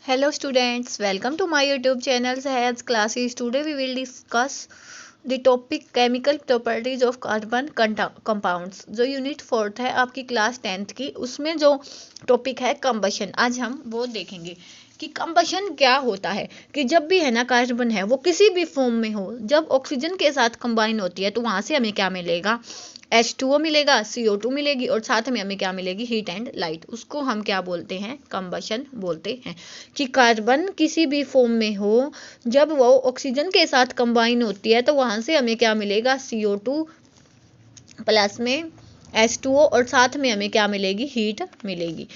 Hello students, welcome to my YouTube channel Sahaj Classes. Today we will discuss the topic chemical properties of carbon compounds. जो unit 4th है आपकी class 10th की, उसमें जो topic है combustion, आज हम वो देखेंगे कि कंबशन क्या होता है। कि जब भी है ना कार्बन है वो किसी भी फॉर्म में हो, जब ऑक्सीजन के साथ कंबाइन होती है तो वहां से हमें क्या मिलेगा, H2O मिलेगा, CO2 मिलेगी और साथ में हमें क्या मिलेगी, हीट एंड लाइट। उसको हम क्या बोलते हैं, कंबशन बोलते हैं। कि कार्बन किसी भी फॉर्म में हो, जब वो ऑक्सीजन के साथ कंबाइन होती है तो वहां से हमें क्या मिलेगा, CO2 प्लस में H2O और साथ में हमें क्या मिलेगी, हीट मिलेगी।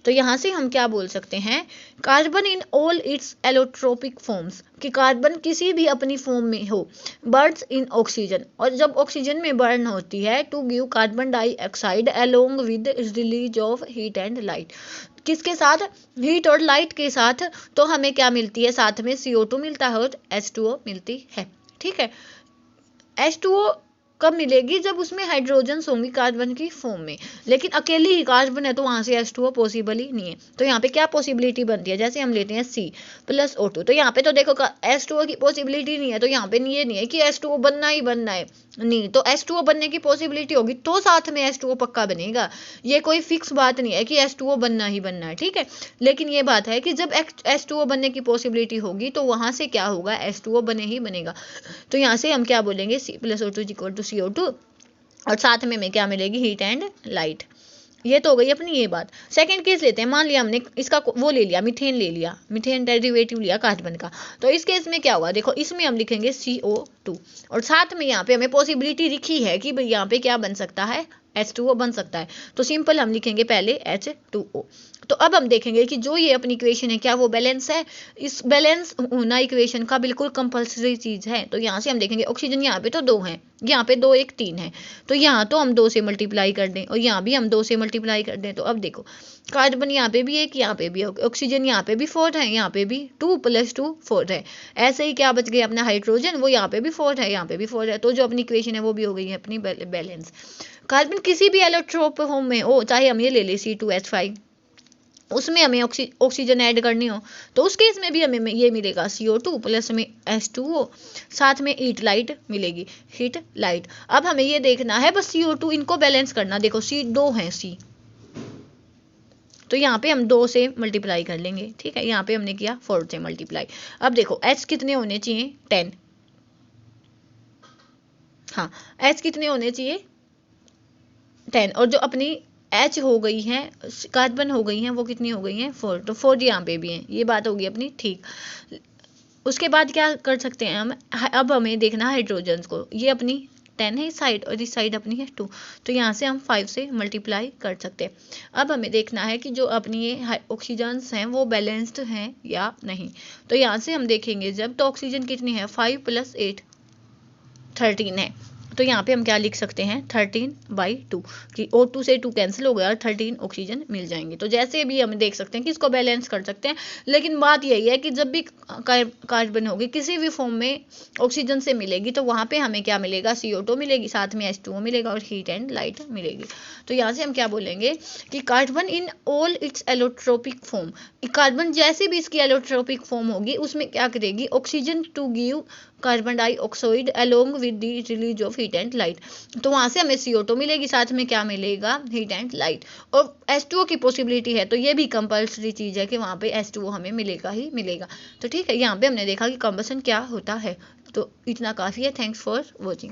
तो यहाँ से हम क्या बोल सकते हैं, carbon in all its allotropic forms, कि कार्बन किसी भी अपनी फॉर्म में हो, बर्न्स इन ऑक्सीजन, और जब ऑक्सीजन में बर्न होती है to give carbon dioxide along with release of heat and light. किसके साथ, हीट और लाइट के साथ। तो हमें क्या मिलती है, साथ में CO2 मिलता है और H2O मिलती है। ठीक है, H2O कब मिलेगी, जब उसमें हाइड्रोजन होंगी कार्बन की फॉर्म में, लेकिन अकेली ही कार्बन है तो वहां से H2O पॉसिबल ही नहीं है। तो यहाँ पे क्या पॉसिबिलिटी बनती है, जैसे हम लेते हैं C+O2, तो यहाँ पे तो देखो H2O की पॉसिबिलिटी नहीं है, तो यहाँ पे ये नहीं है कि H2O बनना ही बनना है, नहीं। तो H2O बनने की पॉसिबिलिटी होगी तो साथ में H2O पक्का बनेगा, ये कोई फिक्स बात नहीं है कि H2O बनना ही बनना है। ठीक है, लेकिन ये बात है कि जब H2O बनने की पॉसिबिलिटी होगी तो वहां से क्या होगा, H2O बने ही बनेगा। तो यहाँ से हम क्या बोलेंगे, C+O2 = CO2 और साथ में क्या मिलेगी, हीट एंड लाइट। ये तो हो गई अपनी ये बात। सेकंड केस लेते हैं, मान लिया हमने इसका वो ले लिया, मीथेन ले लिया, मीथेन डेरिवेटिव लिया कार्बन का। तो इस केस में क्या होगा, देखो इसमें हम लिखेंगे CO2 और साथ में यहाँ पे हमें पॉसिबिलिटी लिखी है कि भाई यहाँ पे क्या बन सकता है, H2O बन सकता है। तो सिंपल हम लिखेंगे पहले H2O। तो अब हम देखेंगे कि जो ये अपनी इक्वेशन है क्या वो बैलेंस है। इस बैलेंस होना इक्वेशन का बिल्कुल कंपल्सरी चीज है। तो यहाँ से हम देखेंगे ऑक्सीजन यहाँ पे तो 2 है, यहाँ पे 2 1 3 है, तो यहाँ तो हम 2 से मल्टीप्लाई कर दें और यहाँ भी हम 2 से मल्टीप्लाई कर दें। तो अब देखो कार्बन यहाँ पे भी 1, यहाँ पे भी, ऑक्सीजन यहाँ पे भी 4 है, यहाँ पे भी 2 + 2 4 है। ऐसे ही क्या बच गया अपना हाइड्रोजन, वो यहाँ पे भी 4 है, यहाँ पे भी 4 है। तो जो अपनी इक्वेशन है वो भी हो गई है अपनी बैलेंस। कार्बन किसी भी एलोट्रोप फॉर्म में हो, चाहे हम ये ले लें C2H5, उसमें हमें ऑक्सीजन ऐड करनी हो तो उस केस में भी हमें ये मिलेगा CO2 प्लस में H2O, साथ में हीट लाइट मिलेगी, हीट लाइट। अब हमें ये देखना है बस CO2 इनको बैलेंस करना। देखो C 2 है, C तो यहाँ पे हम 2 से मल्टीप्लाई कर लेंगे। ठीक है, यहाँ पे हमने किया 4 से मल्टीप्लाई। अब देखो H कितने होने चाहिए, 10। हाँ, H कितने होने चाहिए, 10। और जो अपनी H हो गई है, कार्बन हो गई हैं, वो कितनी हो गई हैं, 4। तो 4 यहाँ पे भी हैं, ये बात होगी अपनी ठीक। उसके बाद क्या कर सकते हैं हम, अब हमें देखना हाइड्रोजन को, ये अपनी 10 है इस साइड और इस साइड अपनी है 2, तो यहाँ से हम 5 से मल्टीप्लाई कर सकते हैं। अब हमें देखना है कि जो अपनी ये ऑक्सीजन्स हैं वो बैलेंस्ड हैं या नहीं। तो यहाँ से हम देखेंगे जब, तो ऑक्सीजन कितनी है, 5 + 8 13 है। तो यहाँ पे हम क्या लिख सकते हैं, 13/2, कि O2 से 2 कैंसिल हो गया और 13 ऑक्सीजन मिल जाएंगे। तो जैसे भी हम देख सकते हैं कि इसको बैलेंस कर सकते हैं। लेकिन बात यही है कि जब भी कार्बन होगी किसी भी फॉर्म में ऑक्सीजन से मिलेगी तो वहाँ पे हमें क्या मिलेगा, CO2 मिलेगी, साथ में H2O मिलेगा और हीट एंड लाइट मिलेगी। तो यहाँ से हम क्या बोलेंगे कि carbon in all its allotropic form, carbon जैसे भी इसकी एलोट्रोपिक फॉर्म होगी उसमें क्या करेगी, oxygen to give carbon dioxide along with the release of heat and light. तो वहां से हमें CO2 मिलेगी, साथ में क्या मिलेगा, हीट एंड लाइट। और H2O की पॉसिबिलिटी है तो ये भी कंपल्सरी चीज है कि वहां पे H2O हमें मिलेगा ही मिलेगा। तो ठीक है, यहाँ पे हमने देखा कि कंबशन क्या होता है। तो इतना काफी है। Thanks for watching.